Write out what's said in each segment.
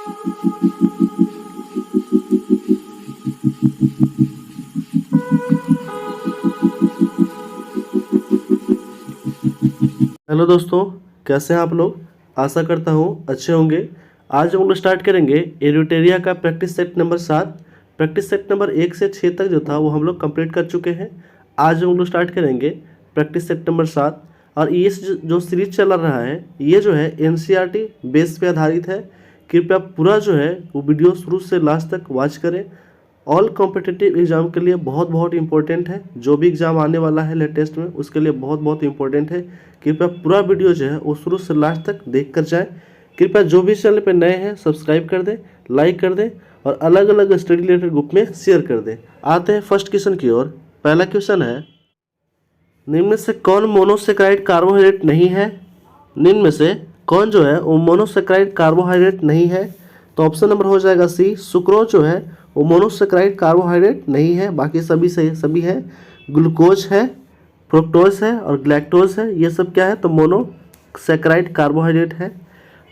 Hello दोस्तों, कैसे हैं आप लोग। आशा करता हूँ अच्छे होंगे। आज हम लोग स्टार्ट करेंगे एरिटेरिया का practice set number 7। Practice set number 1 से 6 तक जो था वो हम लोग कंप्लीट कर चुके हैं। आज हम लोग स्टार्ट करेंगे प्रैक्टिस सेट नंबर 7। और ये जो सीरीज चल रहा है ये जो है एनसीईआरटी बेस पे आधारित है। कृपया पूरा जो है वो वीडियो शुरू से लास्ट तक वॉच करें। ऑल कॉम्पिटिटिव एग्ज़ाम के लिए बहुत बहुत इंपॉर्टेंट है। जो भी एग्ज़ाम आने वाला है लेटेस्ट में उसके लिए बहुत बहुत इंपॉर्टेंट है। कृपया पूरा वीडियो जो है वो शुरू से लास्ट तक देख कर जाएँ। कृपया जो भी चैनल पर नए हैं सब्सक्राइब कर दें, लाइक कर दें और अलग अलग स्टडी रिलेटेड ग्रुप में शेयर कर दें। आते हैं फर्स्ट क्वेश्चन की ओर। पहला क्वेश्चन है, निम्न में से कौन मोनोसेक्राइड कार्बोहाइड्रेट नहीं है। निम्न में से कौन जो है वो मोनोसेक्राइड कार्बोहाइड्रेट नहीं है। तो ऑप्शन नंबर हो जाएगा सी, सुक्रोज जो है वो मोनोसेक्राइड कार्बोहाइड्रेट नहीं है, बाकी सभी से सभी है। ग्लूकोज है, फ्रुक्टोज है और ग्लैक्टोज है, ये सब क्या है तो मोनोसेक्राइड कार्बोहाइड्रेट है।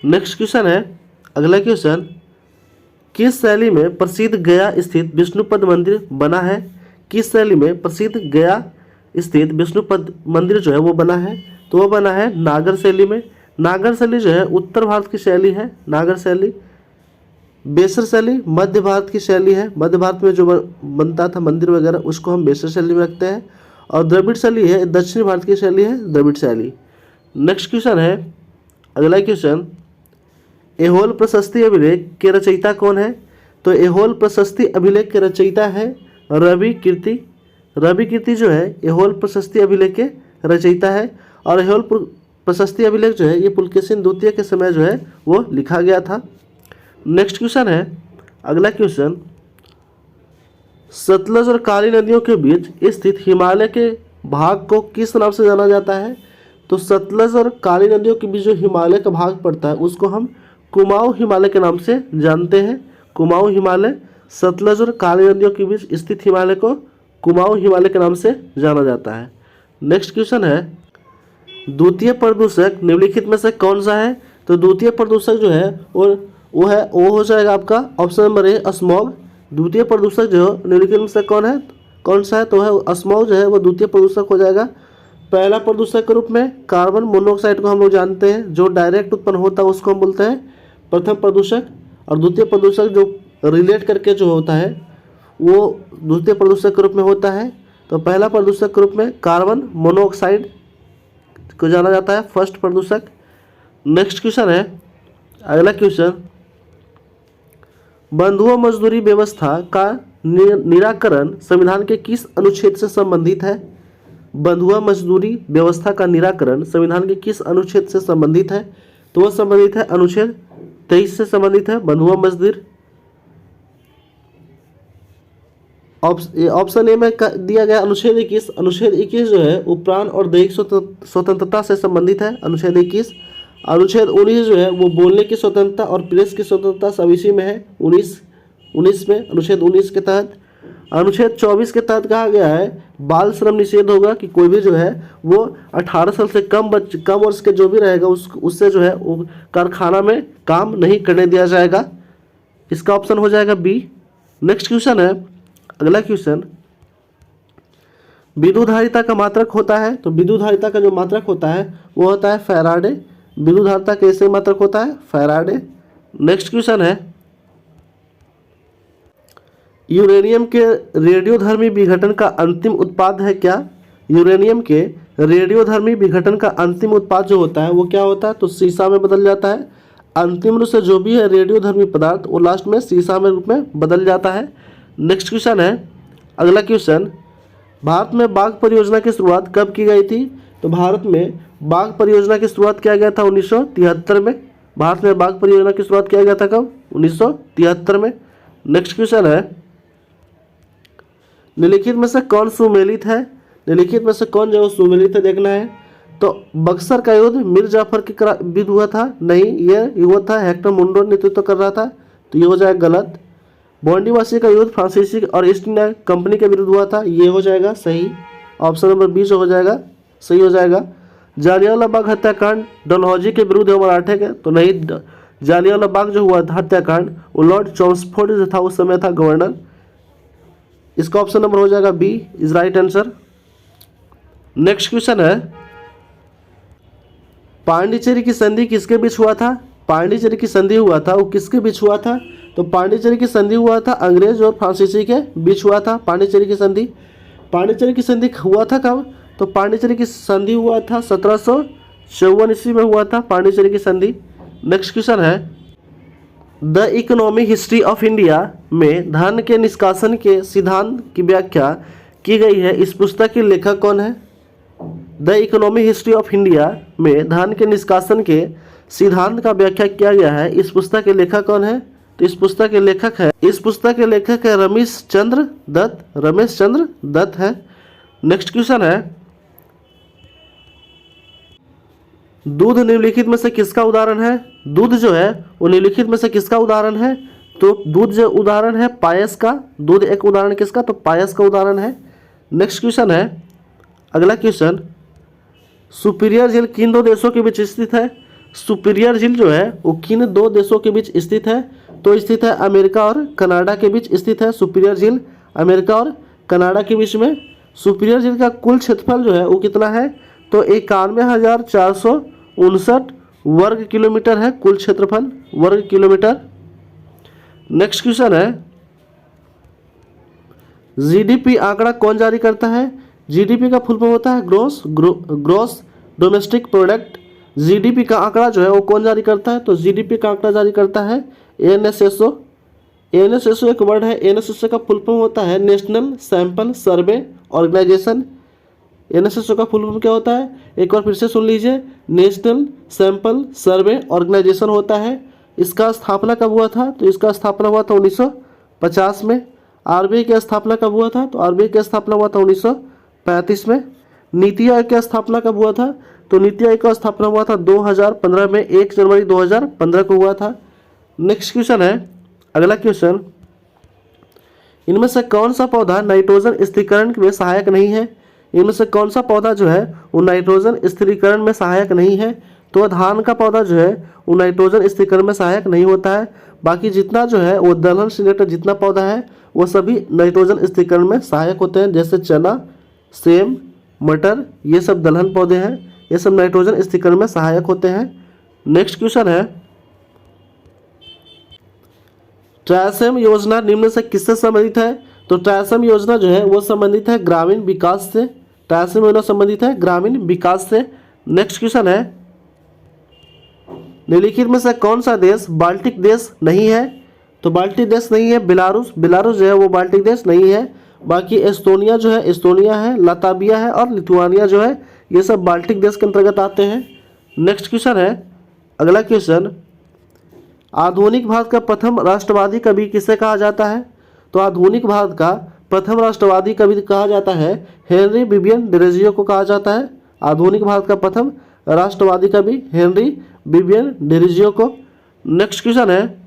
नेक्स्ट क्वेश्चन है, अगला क्वेश्चन, किस शैली में प्रसिद्ध गया स्थित विष्णुपद मंदिर बना है। किस शैली में प्रसिद्ध गया स्थित विष्णुपद मंदिर जो है वो बना है। तो वो बना है नागर शैली में। नागर शैली जो है उत्तर भारत की शैली है नागर शैली। बेसर शैली मध्य भारत की शैली है। मध्य भारत में जो बनता था मंदिर वगैरह उसको हम बेसर शैली में रखते हैं। और द्रविड़ शैली है दक्षिण भारत की शैली है द्रविड़ शैली। नेक्स्ट क्वेश्चन है, अगला क्वेश्चन, एहोल प्रशस्ति अभिलेख के रचयिता कौन है। तो एहोल प्रशस्ति अभिलेख के रचयिता है रवि कीर्ति। रवि कीर्ति जो है एहोल प्रशस्ति अभिलेख के रचयिता है। और एहोल प्रशस्ति अभिलेख जो है ये पुलकेशिन द्वितीय के समय जो है वो लिखा गया था। नेक्स्ट क्वेश्चन है, अगला क्वेश्चन, सतलज और काली नदियों के बीच स्थित हिमालय के भाग को किस नाम से जाना जाता है। तो सतलज और काली नदियों के बीच जो हिमालय का भाग पड़ता है उसको हम कुमाऊं हिमालय के नाम से जानते हैं। कुमाऊं हिमालय, सतलज और काली नदियों के बीच स्थित हिमालय को कुमाऊं हिमालय के नाम से जाना जाता है। नेक्स्ट क्वेश्चन है, द्वितीय प्रदूषक निम्नलिखित में से कौन सा है। तो द्वितीय प्रदूषक जो है वो हो जाएगा आपका ऑप्शन नंबर ए, स्मॉग। द्वितीय प्रदूषक जो निम्नलिखित में से कौन सा है तो है स्मॉग जो है वो द्वितीय प्रदूषक हो जाएगा। पहला प्रदूषक के रूप में कार्बन मोनोऑक्साइड को हम लोग जानते हैं, जो डायरेक्ट उत्पन्न होता है उसको हम बोलते हैं प्रथम प्रदूषक। और द्वितीय प्रदूषक जो रिलेट करके जो होता है वो द्वितीय प्रदूषक के रूप में होता है। तो पहला प्रदूषक के रूप में कार्बन मोनोऑक्साइड को जाना जाता है फर्स्ट प्रदूषक। नेक्स्ट क्वेश्चन है, अगला क्वेश्चन, बंधुआ मजदूरी व्यवस्था का निराकरण संविधान के किस अनुच्छेद से संबंधित है। बंधुआ मजदूरी व्यवस्था का निराकरण संविधान के किस अनुच्छेद से संबंधित है। तो वह संबंधित है अनुच्छेद 23 से संबंधित है बंधुआ मजदूर। ऑप्शन ए में दिया गया अनुच्छेद 21। अनुच्छेद 21 जो है वो प्राण और दैहिक स्वतंत्रता से संबंधित है अनुच्छेद 21। अनुच्छेद 19 जो है वो बोलने की स्वतंत्रता और प्रेस की स्वतंत्रता सब इसी में है 19 में, अनुच्छेद 19 के तहत। अनुच्छेद 24 के तहत कहा गया है बाल श्रम निषेध होगा कि कोई भी जो है वो 18 साल से कम वर्ष के जो भी रहेगा उससे जो है वो कारखाना में काम नहीं करने दिया जाएगा। इसका ऑप्शन हो जाएगा बी। नेक्स्ट क्वेश्चन है, अगला क्वेश्चन, विद्युतधारिता का मात्रक होता है। तो विद्युतधारिता का जो मात्रक होता है वो होता है फैराडे। विद्युतधारिता कैसे मात्रक होता है फैराडे। नेक्स्ट क्वेश्चन है, यूरेनियम के रेडियोधर्मी विघटन का अंतिम उत्पाद है क्या। यूरेनियम के रेडियोधर्मी विघटन का अंतिम उत्पाद जो होता है वो क्या होता है तो सीसा में बदल जाता है। अंतिम रूप से जो भी है रेडियोधर्मी पदार्थ वो लास्ट में सीसा में रूप में बदल जाता है। नेक्स्ट क्वेश्चन है, अगला क्वेश्चन, भारत में बाघ परियोजना की शुरुआत कब की गई थी। तो भारत में बाघ परियोजना की शुरुआत किया गया था 1973 में। भारत में बाघ परियोजना की शुरुआत किया गया था कब 1973 में। नेक्स्ट क्वेश्चन है, निम्नलिखित में से कौन सुमेलित है। निम्नलिखित में से कौन जो सुमेलित है देखना है। तो बक्सर का युद्ध मीर जाफर के विरुद्ध हुआ था, नहीं ये हुआ था हेक्टर मुंडो नेतृत्व कर रहा था, तो ये हो जाएगा गलत। बॉन्डीवासी का युद्ध फ्रांसीसी और ईस्ट इंडिया कंपनी के विरुद्ध हुआ था, ये हो जाएगा सही। ऑप्शन नंबर बी जो हो जाएगा सही हो जाएगा। जालियांवाला बाग हत्याकांड डलहौजी के विरुद्ध है मराठे के, तो नहीं जालियांवाला बाग जो हुआ था हत्याकांड, वो लॉर्ड चॉम्स्फोर्ड जो था उस समय था गवर्नर। इसका ऑप्शन नंबर हो जाएगा B is right answer. Next question है, पांडिचेरी की संधि किसके बीच हुआ था? पांडिचेरी की संधि हुआ था वो किसके बीच हुआ था? तो पांडिचेरी की संधि हुआ था अंग्रेज और फ्रांसीसी के बीच हुआ था पांडिचेरी की संधि। पांडिचेरी की संधि हुआ था कब? तो पांडिचेरी की संधि हुआ था 1754 ईस्वी में हुआ था पांडिचेरी की संधि। नेक्स्ट क्वेश्चन है, the economic history of India में धन के निष्कासन के सिद्धांत की व्याख्या की गई है, इस पुस्तक के लेखक कौन है? The economic history of India में धन के निष्कासन के सिद्धांत का व्याख्या किया गया है, इस पुस्तक के लेखक कौन है? तो इस पुस्तक के लेखक है रमेश चंद्र दत्त है। नेक्स्ट क्वेश्चन है, दूध निम्नलिखित में से किसका उदाहरण है? दूध जो है वो निम्नलिखित में से किसका उदाहरण है? तो दूध जो उदाहरण है पायस का। दूध एक उदाहरण किसका? तो पायस का उदाहरण है। नेक्स्ट क्वेश्चन है, अगला क्वेश्चन, सुपीरियर झील किन दो देशों के बीच स्थित है? सुपीरियर झील जो है वो किन दो देशों के बीच स्थित है? तो स्थित है अमेरिका और कनाडा के बीच स्थित है सुपीरियर झील, अमेरिका और कनाडा के बीच में। सुपीरियर झील का कुल क्षेत्रफल जो है वो कितना है? तो 91,459 वर्ग किलोमीटर है कुल क्षेत्रफल, वर्ग किलोमीटर। नेक्स्ट क्वेश्चन है, जीडीपी आंकड़ा कौन जारी करता है? जीडीपी का फुल फॉर्म होता है ग्रोस डोमेस्टिक प्रोडक्ट। जीडीपी का आंकड़ा जो है वो कौन जारी करता है? तो जीडीपी का आंकड़ा जारी करता है एनएसएसओ। एनएसएसओ एक वर्ड है, एनएसएसओ का फुल फॉर्म होता है national sample survey organisation. NSSO का फुल फॉर्म क्या होता है? एक बार फिर से सुन लीजिए, नेशनल सैंपल सर्वे ऑर्गेनाइजेशन होता है। इसका स्थापना कब हुआ था? तो इसका स्थापना हुआ था 1950 में। आरबीआई की स्थापना कब हुआ था? तो आरबीआई की स्थापना हुआ था 1935 में। नीति आयोग की स्थापना कब हुआ था? तो नीति आयोग का स्थापना हुआ था 2015 में, 1 जनवरी 2015 को हुआ था। नेक्स्ट क्वेश्चन है, अगला क्वेश्चन, इनमें से कौन सा पौधा नाइट्रोजन स्थिरीकरण में सहायक नहीं है? इनमें से कौन सा पौधा जो है वो नाइट्रोजन स्थिरीकरण में सहायक नहीं है? तो धान का पौधा जो है वो नाइट्रोजन स्थिरीकरण में सहायक नहीं होता है। बाकी जितना जो है वो दलहन से रिलेटेड जितना पौधा है वो सभी नाइट्रोजन स्थिरीकरण में सहायक होते हैं, जैसे चना, सेम, मटर, ये सब दलहन पौधे हैं, ये सब नाइट्रोजन स्थिरीकरण में सहायक होते हैं। नेक्स्ट क्वेश्चन है, ट्राइसम योजना निम्न से किससे संबंधित है? तो ट्राइसम योजना जो है वो संबंधित है ग्रामीण विकास से। ट्राइसम योजना संबंधित है ग्रामीण विकास से। नेक्स्ट क्वेश्चन है, निम्नलिखित में से कौन सा देश बाल्टिक देश नहीं है? तो बाल्टिक देश नहीं है बेलारूस जो है वो बाल्टिक देश नहीं है। बाकी एस्टोनिया जो है एस्टोनिया है, लाताबिया है और लिथुआनिया जो है ये सब बाल्टिक देश के अंतर्गत आते हैं। नेक्स्ट क्वेश्चन है, अगला क्वेश्चन, आधुनिक भारत का प्रथम राष्ट्रवादी कवि किसे कहा जाता है? तो आधुनिक भारत का प्रथम राष्ट्रवादी कवि कहा जाता है हेनरी विवियन डिरेजियो को कहा जाता है। आधुनिक भारत का प्रथम राष्ट्रवादी कवि हेनरी विवियन डिरेजियो को। नेक्स्ट क्वेश्चन है,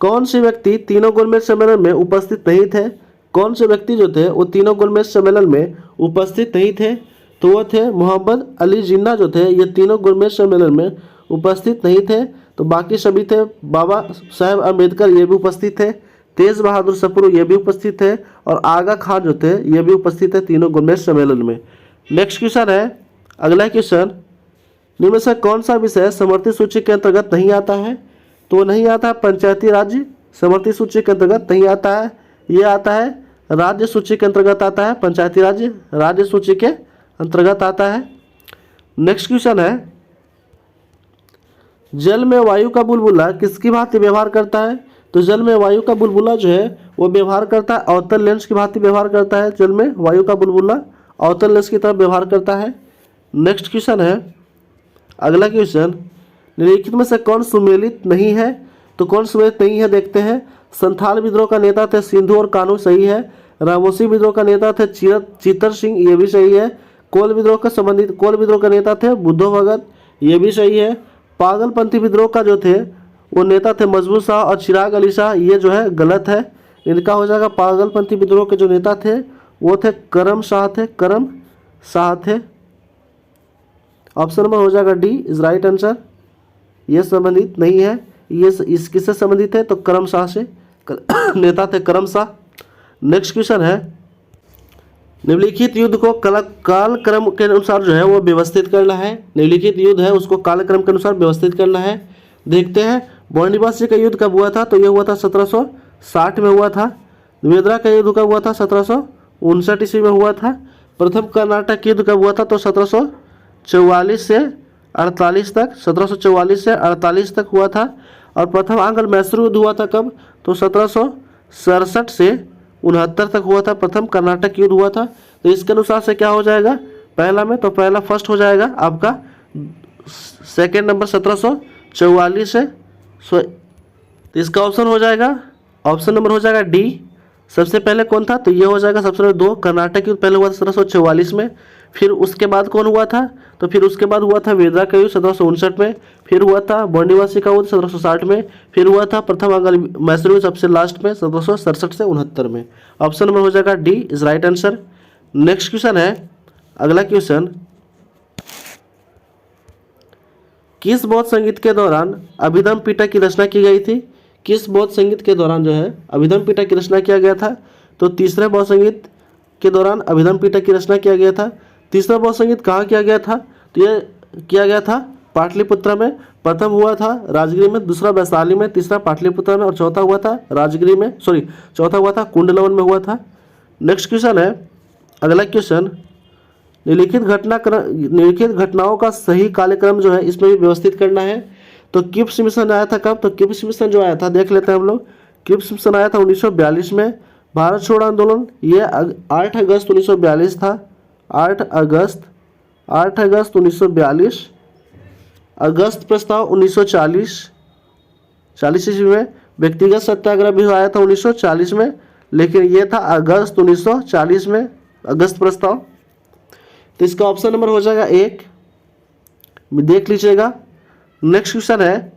कौन से व्यक्ति तीनों गोलमेज सम्मेलन में उपस्थित नहीं थे? कौन से व्यक्ति जो थे वो तीनों गोलमेज सम्मेलन में उपस्थित नहीं थे? तो वो थे मोहम्मद अली जिन्ना जो थे ये तीनों गोलमेज सम्मेलन में उपस्थित नहीं थे। तो बाकी सभी थे, बाबा साहेब अम्बेडकर ये भी उपस्थित थे, तेज बहादुर सप्रू ये भी उपस्थित थे और आगा खान जो थे ये भी उपस्थित थे तीनों गोलमेज सम्मेलन में। नेक्स्ट क्वेश्चन है, अगला क्वेश्चन, निम्न से कौन सा विषय समवर्ती सूची के अंतर्गत नहीं आता है? तो नहीं आता है पंचायती राज्य, समवर्ती सूची के अंतर्गत नहीं आता है। ये आता है राज्य सूची के अंतर्गत आता है, पंचायती राज्य राज्य सूची के अंतर्गत आता है। नेक्स्ट क्वेश्चन है, जल में वायु का बुलबुला किसकी भांति व्यवहार करता है? तो जल में वायु का बुलबुला जो है वो व्यवहार करता है अवतल लेंस की भांति व्यवहार करता है। जल में वायु का बुलबुला अवतल लेंस की तरह व्यवहार करता है। नेक्स्ट क्वेश्चन है, अगला क्वेश्चन, निम्नलिखित में से कौन सुमेलित नहीं है? तो कौन सुमेलित नहीं है देखते हैं। संथाल विद्रोह का नेता थे सिंधु और कानू, सही है। रामोसी विद्रोह का नेता थे चितर सिंह, ये भी सही है। कोल विद्रोह का नेता थे बुद्धो भगत, ये भी सही है। पागलपंथी विद्रोह का जो थे वो नेता थे मजबूर शाह और चिराग अली शाह, ये जो है गलत है। इनका हो जाएगा पागलपंथी विद्रोह के जो नेता थे वो थे करम शाह थे। ऑप्शन नंबर हो जाएगा डी इज राइट आंसर। ये संबंधित नहीं है। ये इस किससे संबंधित है? तो करमशाह से, नेता थे करमशाह। नेक्स्ट क्वेश्चन है, निम्नलिखित युद्ध को कालक्रम के अनुसार जो है वो व्यवस्थित करना है। निम्नलिखित युद्ध है उसको कालक्रम के अनुसार व्यवस्थित करना है। देखते हैं, बॉन्डिवासी का युद्ध कब हुआ था? तो ये हुआ था 1760 में हुआ था। मेद्रा का युद्ध कब हुआ था? 1759 ईस्वी में हुआ था। प्रथम कर्नाटक युद्ध कब हुआ था? तो 1744 से 48 तक, 1744 से 48 तक हुआ था। और प्रथम आंग्ल मैसूर युद्ध हुआ था कब? तो 1767 से 69 तक हुआ था। प्रथम कर्नाटक युद्ध हुआ था। तो इसके अनुसार से क्या हो जाएगा? पहला में तो पहला फर्स्ट हो जाएगा आपका, सेकेंड नंबर 1744 है। तो इसका ऑप्शन हो जाएगा, ऑप्शन नंबर हो जाएगा डी। सबसे पहले कौन था? तो ये हो जाएगा सबसे पहले 2 कर्नाटक युद्ध पहले हुआ था 1744 में। फिर उसके बाद कौन हुआ था? तो फिर उसके बाद हुआ था वेद्रा का युद्ध 1759 में। फिर हुआ था बॉन्डिवासी का युद्ध 1760 में। फिर हुआ था प्रथम आंग्ल मैसूर युद्ध सबसे लास्ट में 1767 से 69 में। ऑप्शन नंबर हो जाएगा D is right answer. Next question है, अगला क्वेश्चन, किस बौद्ध संगीत के दौरान अभिधम पिटक की रचना की गई थी? किस बौद्ध संगीत के दौरान जो है अभिधम पिटक की रचना किया गया था? तो तीसरे बौद्ध संगीत के दौरान अभिधम पिटक की रचना किया गया था। तीसरा बौद्ध संगीत कहाँ किया गया था? तो ये किया गया था पाटलिपुत्र में। प्रथम हुआ था राजगिरी में, दूसरा वैशाली में, तीसरा पाटलिपुत्र में और चौथा हुआ था राजगिरी में, चौथा हुआ था कुंडलवन में हुआ था। नेक्स्ट क्वेश्चन है, अगला क्वेश्चन, निम्नलिखित घटनाओं का सही कार्यक्रम जो है इसमें भी व्यवस्थित करना है। तो क्रिप्स मिशन आया था कब? तो क्रिप्स मिशन जो आया था देख लेते हैं हम लोग। क्रिप्स मिशन आया था 1942 में। भारत छोड़ो आंदोलन ये 8 अगस्त 1942 था। 8 अगस्त 1942। अगस्त प्रस्ताव 1940 ईस्वी में। व्यक्तिगत सत्याग्रह भी आया था 1940 में, लेकिन ये था अगस्त 1940 में अगस्त प्रस्ताव। तो इसका ऑप्शन नंबर हो जाएगा 1, देख लीजिएगा। नेक्स्ट क्वेश्चन है,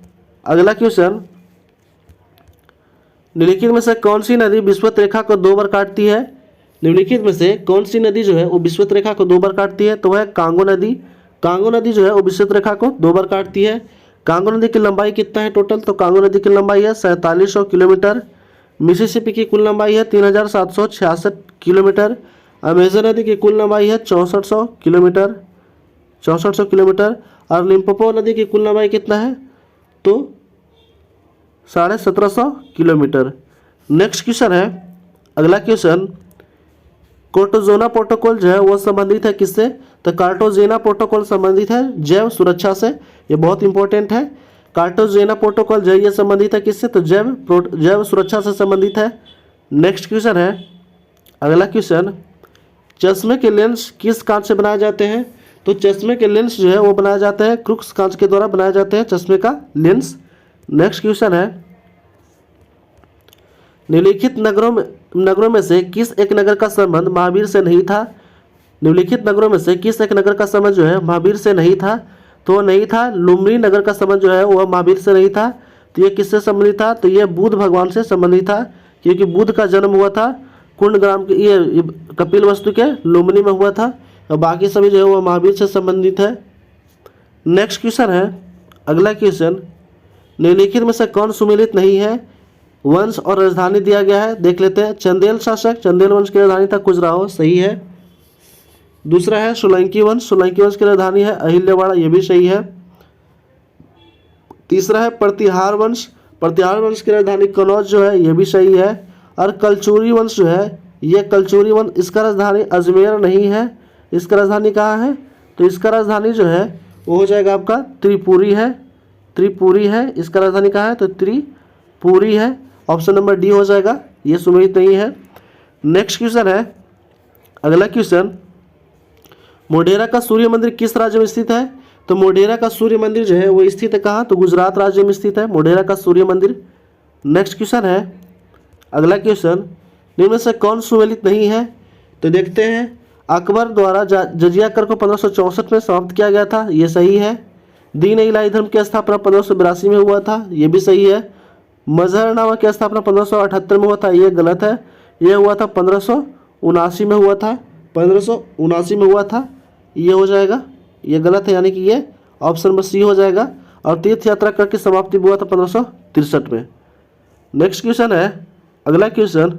अगला क्वेश्चन, निम्नलिखित में से कौन सी नदी विषुवत रेखा को 2 बार काटती है? निम्नलिखित में से कौन सी नदी जो है वो विषुवत रेखा को 2 बार काटती है? तो है कांगो नदी। कांगो नदी जो है वो विषुवत रेखा को 2 बार काटती है। कांगो नदी की लंबाई कितना है टोटल? तो कांगो नदी की लंबाई है 4700 किलोमीटर। मिसिसिपी की कुल लंबाई है 3766 किलोमीटर। अमेजन नदी की कुल लंबाई है 6400 किलोमीटर, 6400 किलोमीटर। और लिम्पोपो नदी की कुल लंबाई कितना है? तो 1750 किलोमीटर। नेक्स्ट क्वेश्चन है, अगला क्वेश्चन, कार्टागोना प्रोटोकॉल जो है वो संबंधित है किससे? तो कार्टागोना प्रोटोकॉल संबंधित है जैव सुरक्षा से। ये बहुत इंपॉर्टेंट है। कार्टागोना प्रोटोकॉल जो है ये संबंधित है किससे? तो जैव सुरक्षा से संबंधित है। नेक्स्ट क्वेश्चन है, अगला क्वेश्चन, चश्मे के लेंस किस कांच से बनाए जाते हैं? तो चश्मे के लेंस जो है वो बनाए जाते हैं क्रूक्स कांच के द्वारा बनाए जाते हैं चश्मे का लेंस। नेक्स्ट क्वेश्चन है, निम्नलिखित नगरों में से किस एक नगर का संबंध महावीर से नहीं था? निम्नलिखित नगरों में से किस एक नगर का संबंध जो है महावीर से नहीं था? तो नहीं था, लुम्बिनी नगर का संबंध जो है वह महावीर से नहीं था। तो ये किससे संबंधित था? तो ये बुद्ध भगवान से संबंधित था, क्योंकि बुद्ध का जन्म हुआ था कुंडग्राम के, ये कपिल वस्तु के लुम्बिनी में हुआ था। और बाकी सभी जो है वह महावीर से संबंधित है। नेक्स्ट क्वेश्चन है, अगला क्वेश्चन, निम्नलिखित में से कौन सुमेलित नहीं है? वंश और राजधानी दिया गया है, देख लेते हैं। चंदेल शासक, चंदेल वंश की राजधानी था खजुराहो, सही है। दूसरा है सोलंकी वंश, सोलंकी वंश की राजधानी है अहिल्यावाड़ा, ये भी सही है। तीसरा है प्रतिहार वंश, प्रतिहार वंश की राजधानी कनौज जो है ये भी सही है। और कलचुरी वंश जो है ये कलचुरी वंश, इसका राजधानी अजमेर नहीं है, इसका राजधानी कहाँ है? तो इसका राजधानी जो है वो हो जाएगा आपका त्रिपुरी है, त्रिपुरी है। इसका राजधानी कहाँ है? तो त्रिपुरी है। ऑप्शन नंबर डी हो जाएगा, ये सुमेलित नहीं है। नेक्स्ट क्वेश्चन है, अगला क्वेश्चन, मोढेरा का सूर्य मंदिर किस राज्य में स्थित है? तो मोढेरा का सूर्य मंदिर जो है वो स्थित है कहाँ? तो गुजरात राज्य में स्थित है मोढेरा का सूर्य मंदिर। नेक्स्ट क्वेश्चन है, अगला क्वेश्चन, निम्न में से कौन सुमेलित नहीं है? तो देखते हैं, अकबर द्वारा जजिया कर को 1564 में समाप्त किया गया था, ये सही है। दीन इलाही धर्म की स्थापना 1582 में हुआ था, ये भी सही है। मजहरनामा की स्थापना 1578 में हुआ था, ये गलत है। ये हुआ था 1579 में हुआ था, 1579 में हुआ था, ये हो जाएगा, ये गलत है, यानी कि ये ऑप्शन नंबर सी हो जाएगा। और तीर्थ यात्रा करके समाप्ति हुआ था 1563 में। नेक्स्ट क्वेश्चन है, अगला क्वेश्चन,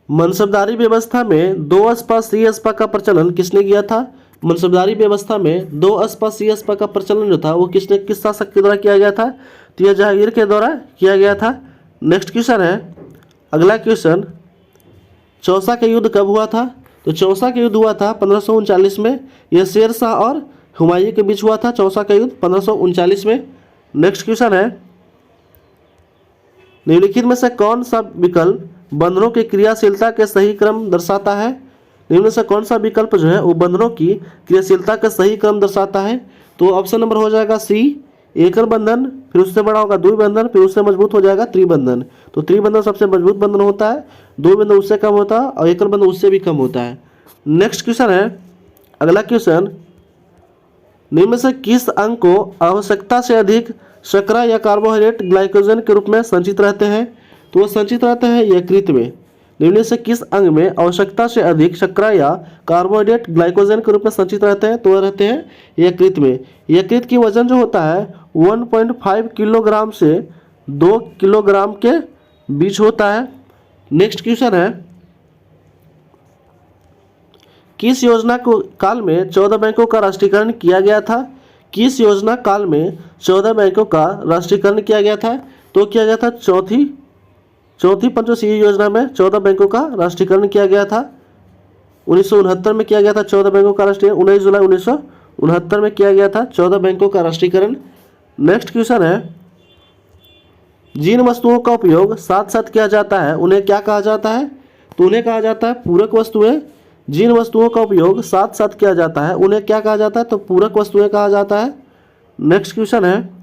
मनसबदारी व्यवस्था में 2 अस्पा सी अस्पा का प्रचलन किसने किया था? मनसबदारी व्यवस्था में 2 अस्पा सी अस्पा का प्रचलन जो था वो किस शासक के द्वारा किया गया था? तो यह जहांगीर के द्वारा किया गया था। नेक्स्ट क्वेश्चन है, अगला क्वेश्चन, चौसा का युद्ध कब हुआ था? तो चौसा का युद्ध हुआ था 1539 में। यह शेर शाह और हुमायूं के बीच हुआ था, चौसा का युद्ध 1539 में। नेक्स्ट क्वेश्चन है, निम्नलिखित में से कौन सा विकल्प बंदरों की क्रियाशीलता के सही क्रम दर्शाता है? निम्न में से कौन सा विकल्प जो है वो बंदरों की क्रियाशीलता का सही क्रम दर्शाता है? तो ऑप्शन नंबर हो जाएगा सी, एकल बंधन, फिर उससे बड़ा होगा द्विबंधन, फिर उससे मजबूत हो जाएगा त्रिबंधन। तो त्रिबंधन सबसे मजबूत बंधन होता है, द्विबंधन उससे कम होता है और एकल बंधन उससे भी कम होता है। नेक्स्ट क्वेश्चन है, अगला क्वेश्चन, निम्न में से किस अंग को आवश्यकता से अधिक शर्करा या कार्बोहाइड्रेट ग्लाइकोजन के रूप में संचित रहते हैं? तो वो संचित रहते हैं यकृत में। निम्न से किस अंग में आवश्यकता से अधिक शर्करा या कार्बोहाइड्रेट ग्लाइकोजन के रूप में संचित रहते हैं? तो वह रहते हैं यकृत में। यकृत की वजन जो होता है 1.5 किलोग्राम से 2 किलोग्राम के बीच होता है। नेक्स्ट क्वेश्चन है, किस योजना को काल में 14 बैंकों का राष्ट्रीयकरण किया गया था? किस योजना काल में 14 बैंकों का राष्ट्रीयकरण किया गया था? तो किया गया था चौथी पंचवर्षीय योजना में 14 बैंकों का राष्ट्रीयकरण किया गया था। 1969 में किया गया था 14 बैंकों का राष्ट्रीयकरण, 19 जुलाई 1969 में किया गया था 14 बैंकों का राष्ट्रीयकरण। नेक्स्ट क्वेश्चन है, जिन वस्तुओं का उपयोग साथ साथ किया जाता है उन्हें क्या कहा जाता है? तो उन्हें कहा जाता है पूरक वस्तुएं। जिन वस्तुओं का उपयोग साथ साथ किया जाता है उन्हें क्या कहा जाता है? तो पूरक वस्तुएं कहा जाता है। नेक्स्ट क्वेश्चन है,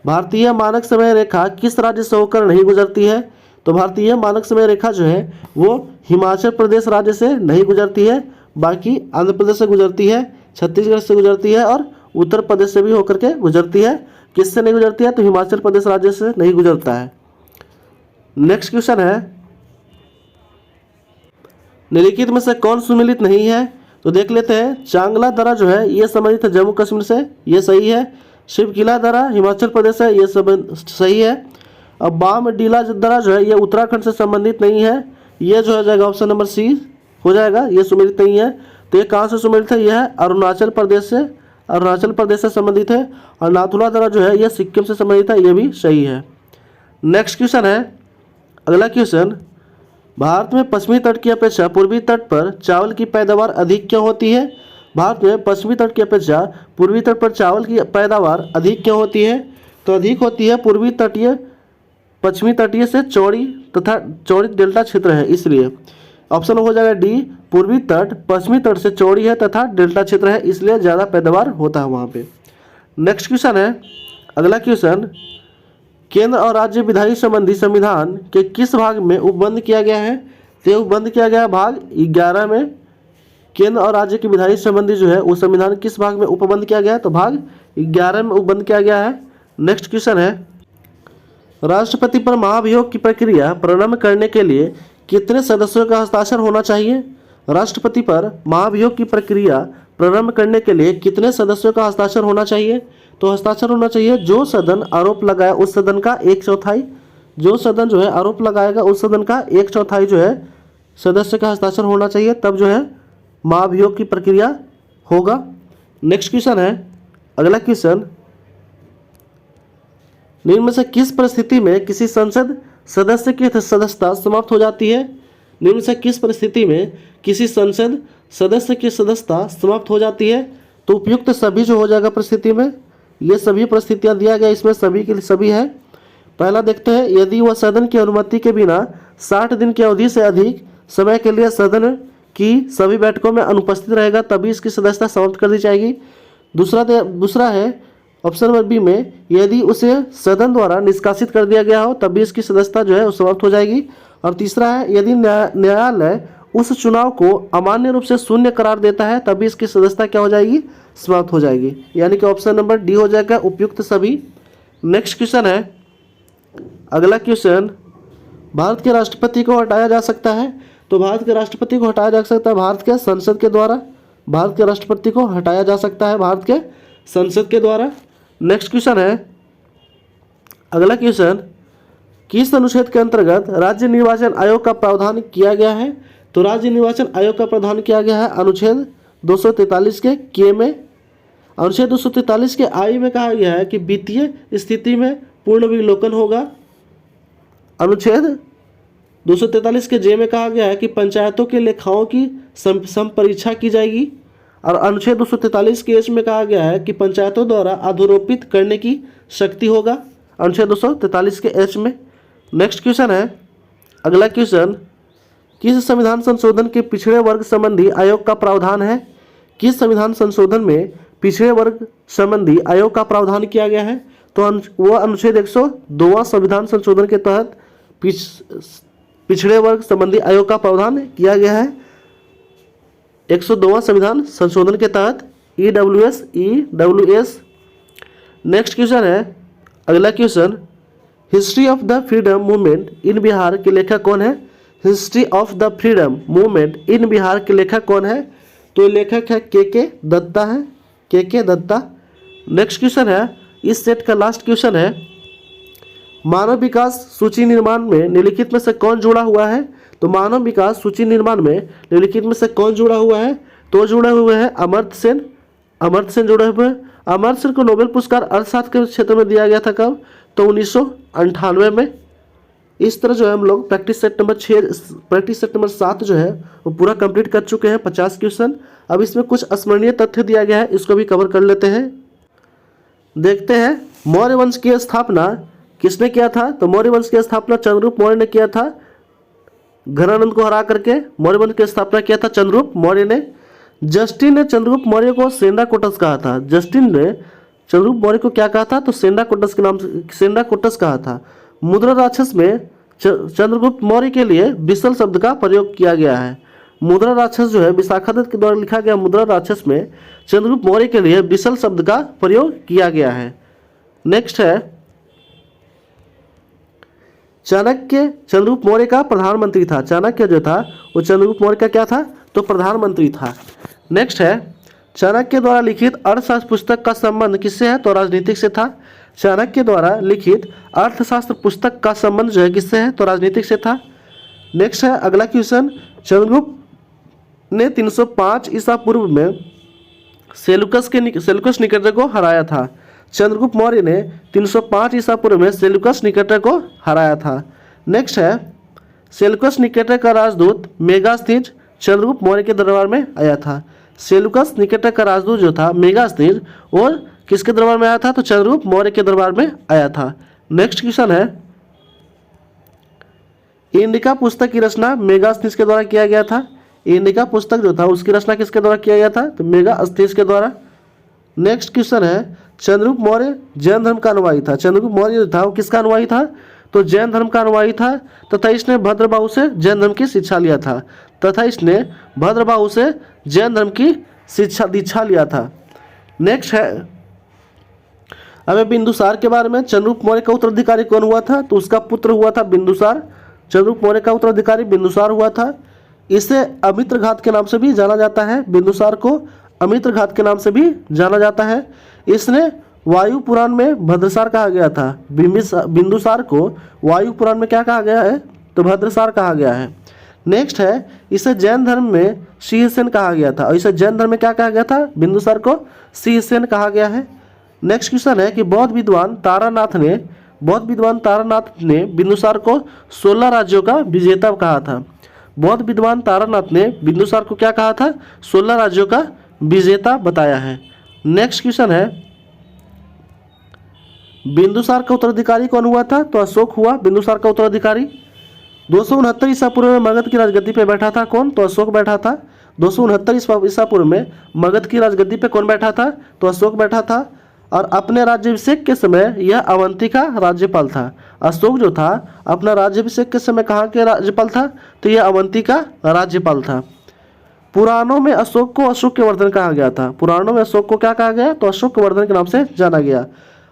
भारतीय मानक समय रेखा किस राज्य से होकर नहीं गुजरती है? तो भारतीय मानक समय रेखा जो है वो हिमाचल प्रदेश राज्य से नहीं गुजरती है, बाकी आंध्र प्रदेश से गुजरती है, छत्तीसगढ़ से गुजरती है और उत्तर प्रदेश से भी होकर के गुजरती है। किससे नहीं गुजरती है? तो हिमाचल प्रदेश राज्य से नहीं गुजरता है। नेक्स्ट क्वेश्चन है, निम्नलिखित में से कौन सुमेलित नहीं है? तो देख लेते हैं, चांगला दर्रा जो है ये संबंधित है जम्मू कश्मीर से, ये सही है। शिवकिला दर्रा हिमाचल प्रदेश है, ये सब सही है। अब बामडीला दर्रा जो है ये उत्तराखंड से संबंधित नहीं है, ये जो हो जाएगा ऑप्शन नंबर सी हो जाएगा, ये सुमेलित नहीं है। तो ये कहाँ से सुमेलित है? यह है अरुणाचल प्रदेश से संबंधित है। और नाथुला दर्रा जो है यह सिक्किम से संबंधित है, ये भी सही है। नेक्स्ट क्वेश्चन है, अगला क्वेश्चन, भारत में पश्चिमी तट की अपेक्षा पूर्वी तट पर चावल की पैदावार अधिक क्यों होती है? भारत में पश्चिमी तट की अपेक्षा पूर्वी तट पर चावल की पैदावार अधिक क्यों होती है? तो अधिक होती है पूर्वी तटीय पश्चिमी तटीय से चौड़ी डेल्टा क्षेत्र है, इसलिए ऑप्शन हो जाएगा डी, पूर्वी तट पश्चिमी तट से चौड़ी है तथा डेल्टा क्षेत्र है, इसलिए ज़्यादा पैदावार होता है वहाँ पे। नेक्स्ट क्वेश्चन है, अगला क्वेश्चन, केंद्र और राज्य विधायी संबंधी संविधान के किस भाग में उपबंध किया गया है? तो उपबंध किया गया भाग 11 में। केंद्र और राज्य की विधायी संबंधी जो है वो संविधान किस भाग में उपबंध किया गया है? तो भाग 11 में उपबंध किया गया है। नेक्स्ट क्वेश्चन है, राष्ट्रपति पर महाभियोग की प्रक्रिया प्रारंभ करने के लिए कितने सदस्यों का हस्ताक्षर होना चाहिए? राष्ट्रपति पर महाभियोग की प्रक्रिया प्रारंभ करने के लिए कितने सदस्यों का हस्ताक्षर होना चाहिए? तो हस्ताक्षर होना चाहिए जो सदन आरोप लगाए उस सदन का 1/4, जो सदन जो है आरोप लगाएगा उस सदन का 1/4 जो है सदस्य का हस्ताक्षर होना चाहिए, तब जो है महाभियोग की प्रक्रिया होगा। नेक्स्ट क्वेश्चन है, अगला क्वेश्चन, निम्न में से किस परिस्थिति में किसी संसद सदस्य की सदस्यता समाप्त हो जाती है? निम्न से किस परिस्थिति में किसी संसद सदस्य की सदस्यता समाप्त हो जाती है? तो उपयुक्त सभी जो हो जाएगा परिस्थिति में, ये सभी परिस्थितियां दिया गया, इसमें सभी के लिए सभी है। पहला देखते हैं, यदि वह सदन की अनुमति के बिना 60 दिन की अवधि से अधिक समय के लिए सदन की सभी बैठकों में अनुपस्थित रहेगा तभी इसकी सदस्यता समाप्त कर दी जाएगी। दूसरा है ऑप्शन नंबर बी में, यदि उसे सदन द्वारा निष्कासित कर दिया गया हो तब भी इसकी सदस्यता जो है वो समाप्त हो जाएगी। और तीसरा है, यदि न्यायालय उस चुनाव को अमान्य रूप से शून्य करार देता है तभी इसकी सदस्यता क्या हो जाएगी? समाप्त हो जाएगी। यानी कि ऑप्शन नंबर डी हो जाएगा उपयुक्त सभी। नेक्स्ट क्वेश्चन है, अगला क्वेश्चन, भारत के राष्ट्रपति को हटाया जा सकता है? तो भारत के राष्ट्रपति को हटाया जा सकता है भारत के संसद के द्वारा। भारत के राष्ट्रपति को हटाया जा सकता है भारत के संसद के द्वारा। नेक्स्ट क्वेश्चन है, अगला क्वेश्चन, किस अनुच्छेद के अंतर्गत राज्य निर्वाचन आयोग का प्रावधान किया गया है? तो राज्य निर्वाचन आयोग का प्रावधान किया गया है अनुच्छेद 243 के में। अनुच्छेद 243 के आई में कहा गया है कि वित्तीय स्थिति में पूर्ण विलोकन होगा। अनुच्छेद 243 के जे में कहा गया है कि पंचायतों के लेखाओं की संपरीक्षा की जाएगी। और अनुच्छेद 243 के एच में कहा गया है कि पंचायतों द्वारा अधोरोपित करने की शक्ति होगा, अनुच्छेद 243 के एच में। नेक्स्ट क्वेश्चन है, अगला क्वेश्चन, किस संविधान संशोधन के पिछड़े वर्ग संबंधी आयोग का प्रावधान है? किस संविधान संशोधन में पिछड़े वर्ग संबंधी आयोग का प्रावधान किया गया है? तो वह अनुच्छेद 102वां संविधान संशोधन के तहत पिछड़े वर्ग संबंधी आयोग का प्रावधान किया गया है। 102वां संविधान संशोधन के तहत EWS। नेक्स्ट क्वेश्चन है, अगला question, history of the freedom movement in Bihar के लेखक कौन है? History of the freedom movement in Bihar के लेखक कौन है? तो लेखक है के दत्ता है, के दत्ता। नेक्स्ट क्वेश्चन है, इस सेट का लास्ट क्वेश्चन है, मानव विकास सूची निर्माण में निम्नलिखित में से कौन जुड़ा हुआ है? तो मानव विकास सूची निर्माण में निम्नलिखित में से कौन जुड़ा हुआ है? तो जुड़े हुए हैं अमर्त्य सेन। अमर्त्य सेन जुड़े हुए हैं। अमर्त्य सेन को नोबेल पुरस्कार अर्थशास्त्र के क्षेत्र में दिया गया था कब? तो 1998 में। इस तरह जो है हम लोग प्रैक्टिस सेट नंबर 7 जो है वो पूरा कंप्लीट कर चुके हैं, 50 क्वेश्चन। अब इसमें कुछ स्मरणीय तथ्य दिया गया है, इसको भी कवर कर लेते हैं। देखते हैं, मौर्य वंश की स्थापना किसने किया था? तो मौर्य वंश की स्थापना चंद्रगुप्त मौर्य ने किया था। घनानंद को हरा करके मौर्य वंश की स्थापना किया था चंद्रगुप्त मौर्य ने। जस्टिन ने चंद्रगुप्त मौर्य को सेंडाकोटस कहा था। जस्टिन ने चंद्रगुप्त मौर्य को क्या कहा था? तो सेंडाकोटस के नाम से सेंडाकोटस कहा था। मुद्रा राक्षस में चंद्रगुप्त मौर्य के लिए बिसल शब्द का प्रयोग किया गया है। मुद्रा राक्षस जो है विशाखादत्त के द्वारा लिखा गया मुद्रा राक्षस में चंद्रगुप्त मौर्य के लिए बिसल शब्द का प्रयोग किया गया है। नेक्स्ट है, चाणक्य चंद्रगुप्त मौर्य का प्रधानमंत्री था। चाणक्य जो था वो चंद्रगुप्त मौर्य का क्या था? तो प्रधानमंत्री था। नेक्स्ट है, चाणक्य द्वारा लिखित अर्थशास्त्र पुस्तक का संबंध किससे है? तो राजनीतिक से था। चाणक्य द्वारा लिखित अर्थशास्त्र पुस्तक का संबंध जो है किससे है? तो राजनीतिक से था। नेक्स्ट है, अगला क्वेश्चन, चंद्रगुप्त ने 305 ईसा पूर्व में सेल्यूकस निकेटर को हराया था। चंद्रगुप्त मौर्य ने 305 ईसा पूर्व में सेल्यूकस निकेटर को हराया था। नेक्स्ट है, सेल्यूकस निकेटर का राजदूत मेगास्थनीज चंद्रगुप्त मौर्य के दरबार में आया था। सेल्यूकस निकेटर का राजदूत जो था मेगास्थनीज और किसके दरबार में आया था? तो चंद्रगुप्त मौर्य के दरबार में आया था। नेक्स्ट क्वेश्चन है, इंडिका पुस्तक की रचना मेगास्थनीज के द्वारा किया गया था। इंडिका पुस्तक जो था उसकी रचना किसके द्वारा किया गया था? तो मेगास्थनीज के द्वारा। नेक्स्ट क्वेश्चन है, चंद्रगुप्त मौर्य जैन धर्म का अनुयायी था। चंद्रगुप्त मौर्य जो था वो किसका अनुयायी था? तो जैन धर्म का अनुयायी था तथा इसने भद्रबाहु से जैन धर्म की शिक्षा लिया था। दीक्षा लिया था। नेक्स्ट है, हमें बिंदुसार के बारे में, चंद्रगुप्त मौर्य का उत्तराधिकारी कौन हुआ था? तो उसका पुत्र हुआ था बिंदुसार। चंद्रगुप्त मौर्य का उत्तराधिकारी बिंदुसार हुआ था। इसे अमित्रघात के नाम से भी जाना जाता है। बिंदुसार को अमित्रघात के नाम से भी जाना जाता है। इसने वायु पुराण में भद्रसार कहा गया था। बिंदुसार को वायु पुराण में क्या कहा गया है? तो भद्रसार कहा गया है। नेक्स्ट है, इसे जैन धर्म में सिंहसेन कहा गया था। और इसे जैन धर्म में क्या कहा गया था? बिंदुसार को सिंहसेन कहा गया है। नेक्स्ट क्वेश्चन है कि बौद्ध विद्वान तारानाथ ने बिंदुसार को 16 राज्यों का विजेता कहा था। बौद्ध विद्वान तारानाथ ने बिंदुसार को क्या कहा था? 16 राज्यों का विजेता बताया है। नेक्स्ट क्वेश्चन है, बिंदुसार का उत्तराधिकारी कौन हुआ था? तो अशोक हुआ बिंदुसार का उत्तराधिकारी। 269 ईसा पूर्व में मगध की राजगद्दी पे बैठा था कौन? तो अशोक बैठा था। 269 ईसा पूर्व में मगध की राजगद्दी पे कौन बैठा था? तो अशोक बैठा था। और अपने राज्याभिषेक के समय यह अवंती का राज्यपाल था। अशोक जो था अपना राज्याभिषेक के समय कहाँ के राज्यपाल था? तो यह अवंती का राज्यपाल था। पुराणों में अशोक को अशोक के वर्धन कहा गया था। पुराणों में अशोक को क्या कहा गया? तो अशोक के वर्धन के नाम से जाना गया।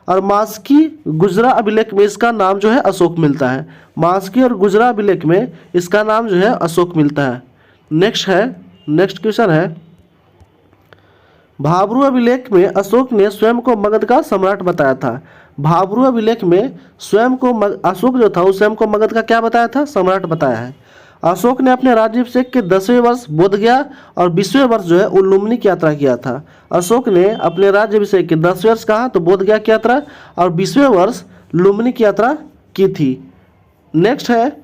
और मास्की गुजरा अभिलेख में इसका नाम जो है अशोक मिलता है। मास्की और गुजरा अभिलेख में इसका नाम जो है अशोक मिलता है। नेक्स्ट क्वेश्चन है, भाब्रू अभिलेख में अशोक ने स्वयं को मगध का सम्राट बताया था। भाब्रू अभिलेख में स्वयं को अशोक जो था वो स्वयं को मगध का क्या बताया था? सम्राट बताया है। अशोक ने अपने राज्याभिषेक के 10वें वर्ष बोधगया और 20वें वर्ष जो है वो लुम्बिनी की यात्रा किया था। अशोक ने अपने राज्याभिषेक के 10वें वर्ष कहा तो बोधगया की यात्रा और 20वें वर्ष लुम्बिनी की यात्रा की थी। नेक्स्ट है,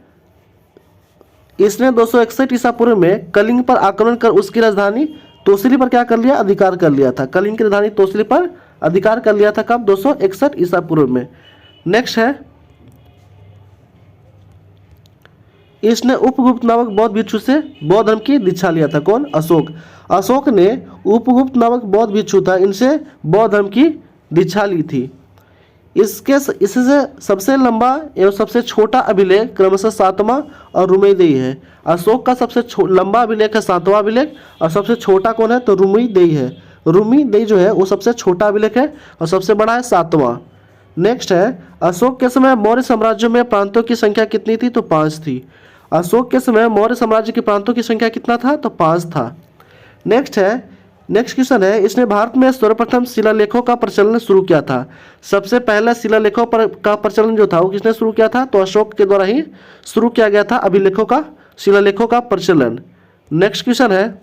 इसने 261 ईसा पूर्व में कलिंग पर आक्रमण कर उसकी राजधानी तोसिली पर क्या कर लिया? अधिकार कर लिया था। कलिंग की राजधानी तोसिली पर अधिकार कर लिया था कब? 261 ईसा पूर्व में। नेक्स्ट है, इसने उपगुप्त नामक बौद्ध भिक्षु से बौद्ध धर्म की दीक्षा लिया था। कौन? अशोक। अशोक ने उपगुप्त नामक बौद्ध भिक्षु था, इनसे बौद्ध धर्म की दीक्षा ली थी। इससे सबसे लंबा एवं सबसे छोटा अभिलेख क्रमशः 7वां और रुमेदेई है। अशोक का सबसे लंबा अभिलेख है 7वां अभिलेख और सबसे छोटा कौन है? तो रुमेदेई है। रुमेदेई जो है वो सबसे छोटा अभिलेख है और सबसे बड़ा है 7वां। नेक्स्ट है, अशोक के समय मौर्य साम्राज्य में प्रांतों की संख्या कितनी थी? तो 5 थी। अशोक के समय मौर्य साम्राज्य के प्रांतों की संख्या कितना था? तो 5 था। नेक्स्ट क्वेश्चन है, इसने भारत में सर्वप्रथम शिलालेखों का प्रचलन शुरू किया था। सबसे पहला शिलालेखों का प्रचलन जो था वो किसने शुरू किया था? तो अशोक के द्वारा ही शुरू किया गया था अभिलेखों का, शिलालेखों का प्रचलन। नेक्स्ट क्वेश्चन है,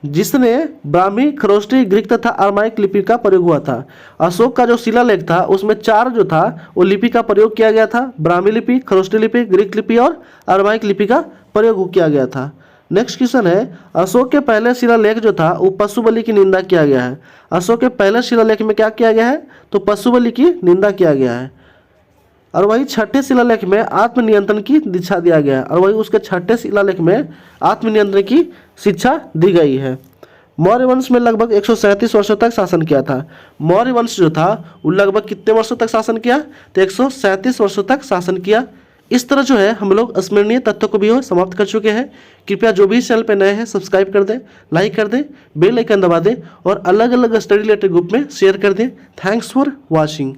जिसने ब्राह्मी, खरोष्टी, ग्रीक तथा अरामाइक लिपि का प्रयोग हुआ था। अशोक का जो शिलालेख था उसमें 4 जो था वो लिपि का प्रयोग किया गया था। ब्राह्मी लिपि, खरोष्टी लिपि, ग्रीक लिपि और अरामाइक लिपि का प्रयोग किया गया था। नेक्स्ट क्वेश्चन है, अशोक के पहले शिलालेख जो था वो पशु बलि की निंदा किया गया है। अशोक के पहले शिलालेख में क्या किया गया है? तो पशु बलि की निंदा किया गया है। और वही 6ठे शिलालेख में आत्मनियंत्रण की दीक्षा दिया गया है और वही उसके 6ठे शिलालेख में आत्मनियंत्रण की शिक्षा दी गई है। मौर्य वंश में लगभग 137 वर्षों तक शासन किया था। मौर्य वंश जो था वो लगभग कितने वर्षों तक शासन किया? तो 137 वर्षों तक शासन किया। इस तरह जो है हम लोग स्मरणीय तथ्यों को भी समाप्त कर चुके हैं। कृपया जो भी इस चैनल पर नए हैं सब्सक्राइब कर दें, लाइक कर दें, बेल आइकन दबा दें और अलग अलग स्टडी रिलेटेड ग्रुप में शेयर कर दें। Thanks for watching.